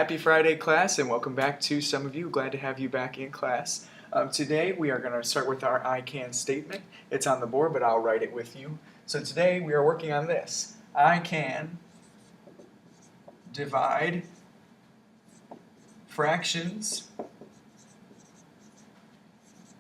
Happy Friday, class, and welcome back to some of you. Glad to have you back in class. Today we are going to start with our I can statement. It's on the board, but I'll write it with you. So today we are working on this. I can divide fractions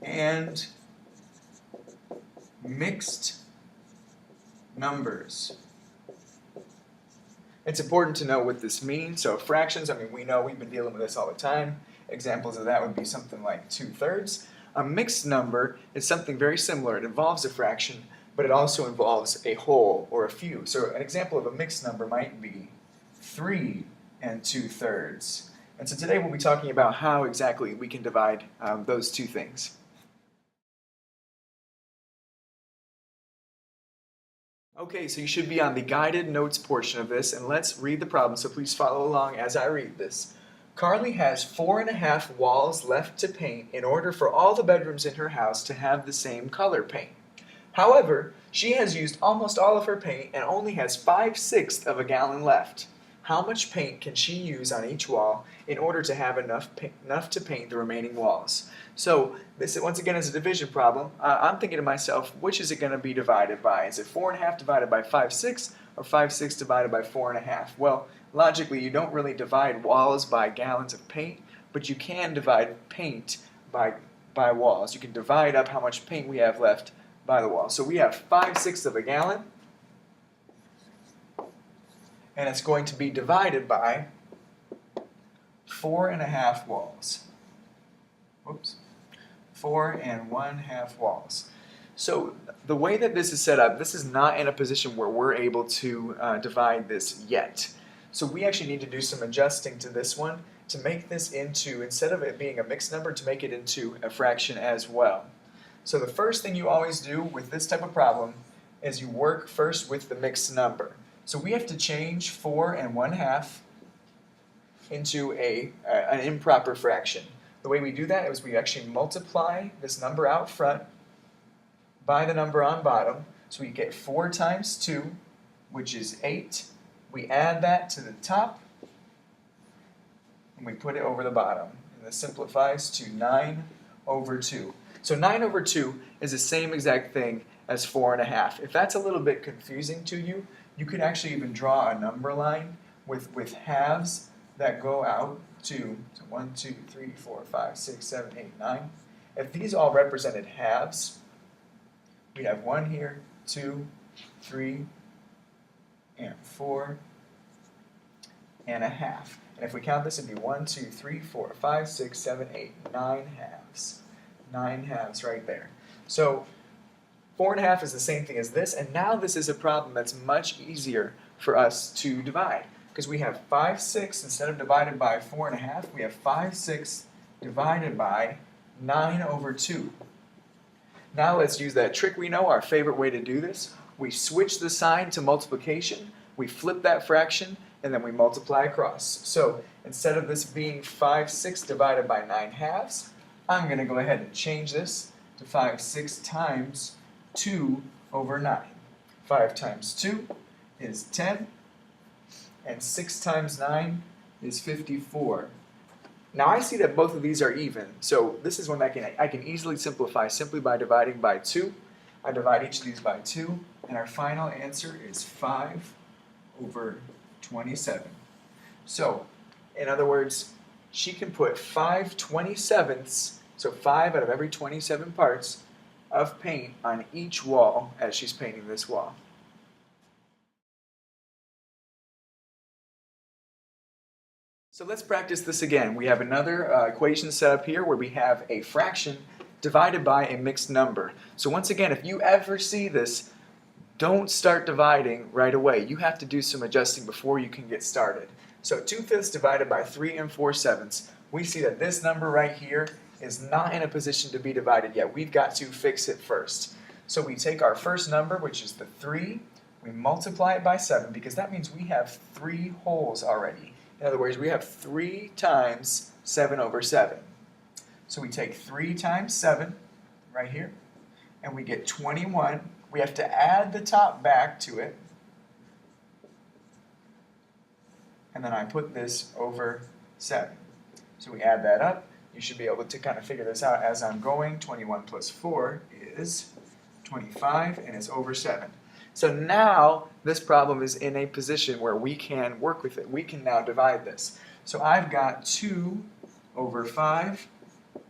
and mixed numbers. It's important to know what this means. So fractions, we know we've been dealing with this all the time. Examples of that would be something like 2/3. A mixed number is something very similar. It involves a fraction, but it also involves a whole or a few. So an example of a mixed number might be 3 2/3. And so today we'll be talking about how exactly we can divide those two things. Okay, so you should be on the guided notes portion of this, and let's read the problem, so please follow along as I read this. Carly has 4.5 walls left to paint in order for all the bedrooms in her house to have the same color paint. However, she has used almost all of her paint and only has 5/6 of a gallon left. How much paint can she use on each wall in order to have enough to paint the remaining walls? So this, once again, is a division problem. I'm thinking to myself, which is it going to be divided by? Is it 4.5 divided by 5/6 or 5/6 divided by 4.5? Well, logically, you don't really divide walls by gallons of paint, but you can divide paint by walls. You can divide up how much paint we have left by the wall. So we have 5/6 of a gallon, and it's going to be divided by 4.5 walls. Whoops. 4.5 walls. So the way that this is set up, this is not in a position where we're able to divide this yet. So we actually need to do some adjusting to this one to make this into, instead of it being a mixed number, to make it into a fraction as well. So the first thing you always do with this type of problem is you work first with the mixed number. So we have to change 4.5 into an improper fraction. The way we do that is we actually multiply this number out front by the number on bottom. So we get 4 times 2, which is 8. We add that to the top, and we put it over the bottom. And this simplifies to 9/2. So 9/2 is the same exact thing as 4.5. If that's a little bit confusing to you, you could actually even draw a number line with halves that go out to 1, 2, 3, 4, 5, 6, 7, 8, 9. If these all represented halves, we'd have 1 here, 2, 3, and 4 and a half. And if we count this, it'd be 1, 2, 3, 4, 5, 6, 7, 8, 9 halves. 9 halves right there. So 4.5 is the same thing as this, and now this is a problem that's much easier for us to divide, because we have 5/6 instead of divided by 4.5, we have 5/6 divided by 9/2. Now let's use that trick we know, our favorite way to do this. We switch the sign to multiplication, we flip that fraction, and then we multiply across. So instead of this being 5/6 divided by 9 halves, I'm going to go ahead and change this to 5/6 times 2/9. 5 times 2 is 10, and 6 times 9 is 54. Now I see that both of these are even, so this is one that I can easily simplify simply by dividing by 2. I divide each of these by 2, and our final answer is 5/27. So, in other words, she can put 5/27ths, so 5 out of every 27 parts, of paint on each wall as she's painting this wall. So let's practice this again. We have another equation set up here where we have a fraction divided by a mixed number. So once again, if you ever see this, don't start dividing right away. You have to do some adjusting before you can get started. So 2/5 divided by 3 4/7. We see that this number right here is not in a position to be divided yet. We've got to fix it first. So we take our first number, which is the 3, we multiply it by 7, because that means we have 3 wholes already. In other words, we have 3 times 7/7. So we take 3 times 7 right here, and we get 21. We have to add the top back to it, and then I put this over 7. So we add that up. You should be able to kind of figure this out as I'm going. 21 plus 4 is 25, and it's over 7. So now this problem is in a position where we can work with it. We can now divide this. So I've got 2 over 5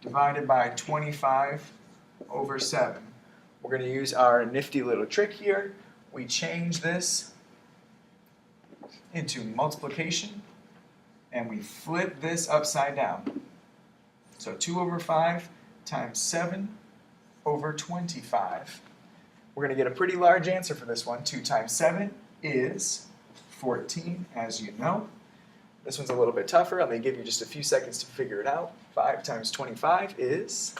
divided by 25 over 7. We're going to use our nifty little trick here. We change this into multiplication, and we flip this upside down. So 2 over 5 times 7 over 25. We're going to get a pretty large answer for this one. 2 times 7 is 14, as you know. This one's a little bit tougher. I'm going to give you just a few seconds to figure it out. 5 times 25 is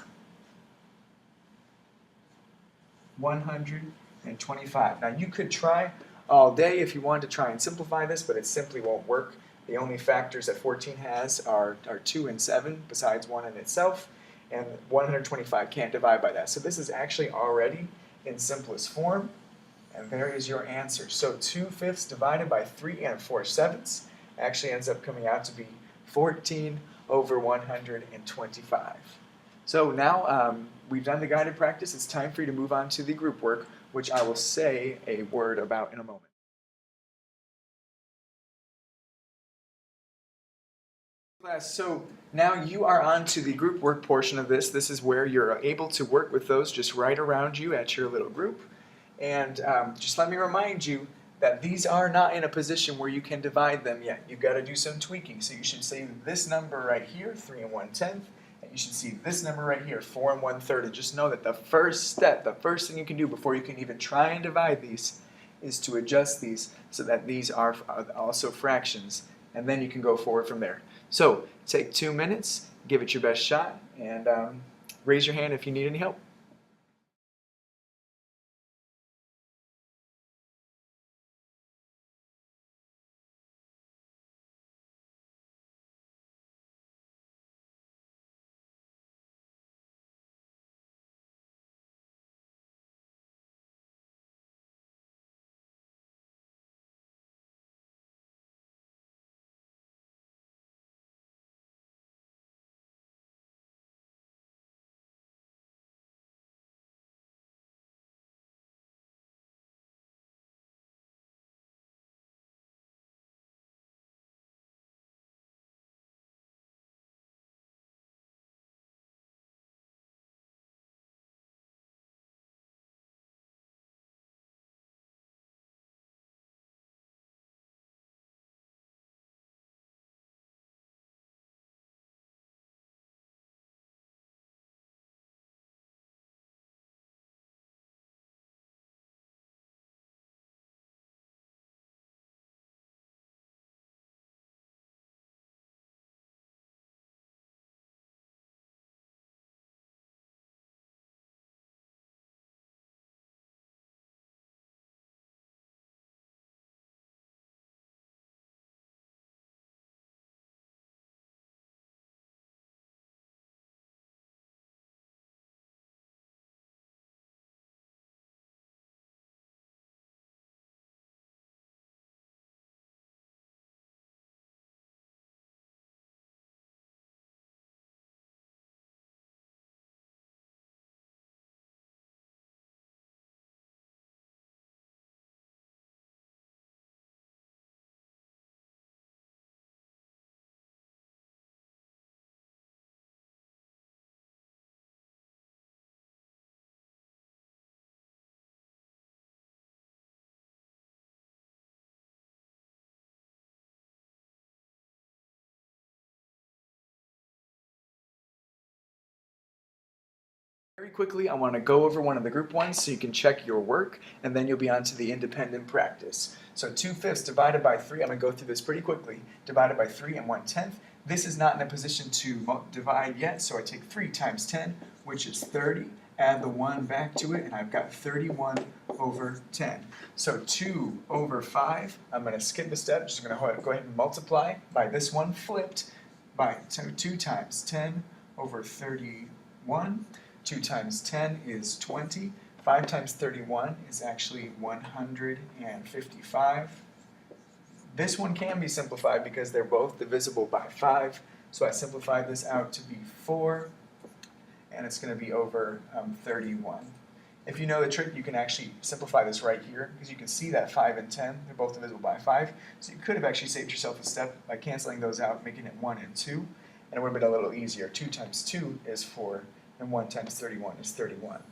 125. Now you could try all day if you wanted to try and simplify this, but it simply won't work. The only factors that 14 has are 2 and 7, besides 1 in itself, and 125 can't divide by that. So this is actually already in simplest form, and there is your answer. So 2/5 divided by 3 and 4/7 actually ends up coming out to be 14 over 125. So now we've done the guided practice. It's time for you to move on to the group work, which I will say a word about in a moment. Class, so now you are on to the group work portion of this. This is where you're able to work with those just right around you at your little group. And just let me remind you that these are not in a position where you can divide them yet. You've got to do some tweaking. So you should see this number right here, 3 1/10, and you should see this number right here, 4 1/3. And just know that the first step, the first thing you can do before you can even try and divide these is to adjust these so that these are also fractions. And then you can go forward from there. So take 2 minutes, give it your best shot, and raise your hand if you need any help. Very quickly, I want to go over one of the group ones so you can check your work, and then you'll be on to the independent practice. So 2/5 divided by 3, I'm going to go through this pretty quickly, divided by 3 and 1/10. This is not in a position to divide yet, so I take 3 times 10, which is 30, add the 1 back to it, and I've got 31 over 10. So 2 over 5, I'm going to skip a step, just going to go ahead and multiply by this one flipped by 2 times 10 over 31. 2 times 10 is 20. 5 times 31 is actually 155. This one can be simplified because they're both divisible by 5. So I simplified this out to be 4, and it's going to be over 31. If you know the trick, you can actually simplify this right here, because you can see that 5 and 10, they're both divisible by 5. So you could have actually saved yourself a step by canceling those out, making it 1 and 2, and it would have been a little easier. 2 times 2 is 4, and 1 times 31 is 31.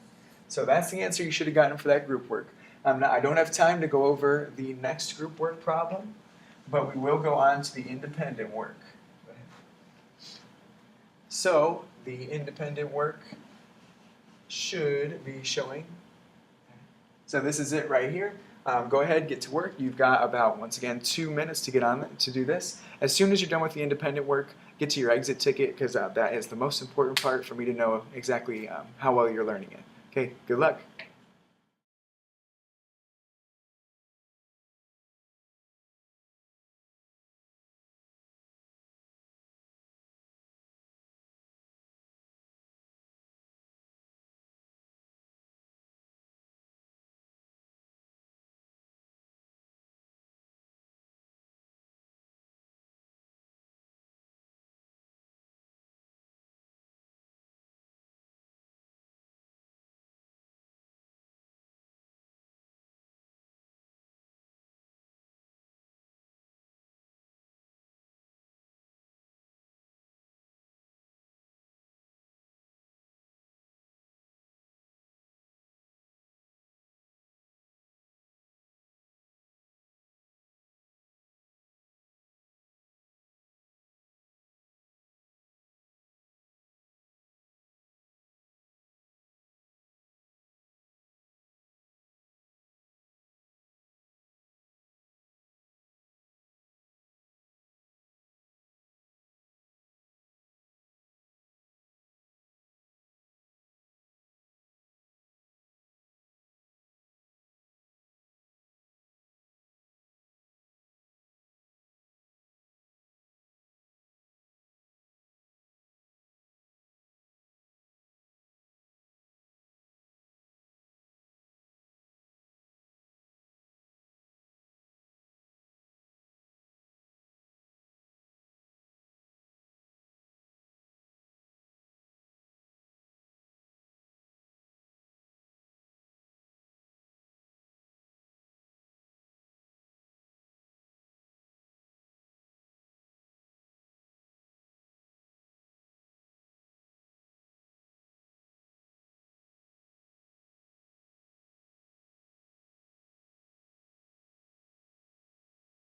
So that's the answer you should have gotten for that group work. Now, I don't have time to go over the next group work problem, but we will go on to the independent work. So the independent work should be showing. So this is it right here. Go ahead, get to work. You've got about, once again, 2 minutes to get on to do this. As soon as you're done with the independent work, get to your exit ticket, because that is the most important part for me to know exactly how well you're learning it. Okay, good luck.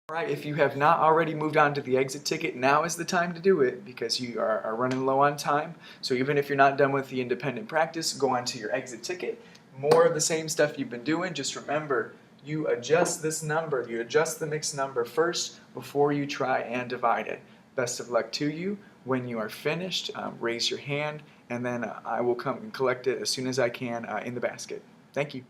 All right, if you have not already moved on to the exit ticket, now is the time to do it, because you are running low on time. So even if you're not done with the independent practice, go on to your exit ticket. More of the same stuff you've been doing. Just remember, you adjust this number, you adjust the mixed number first before you try and divide it. Best of luck to you. When you are finished, raise your hand, and then I will come and collect it as soon as I can in the basket. Thank you.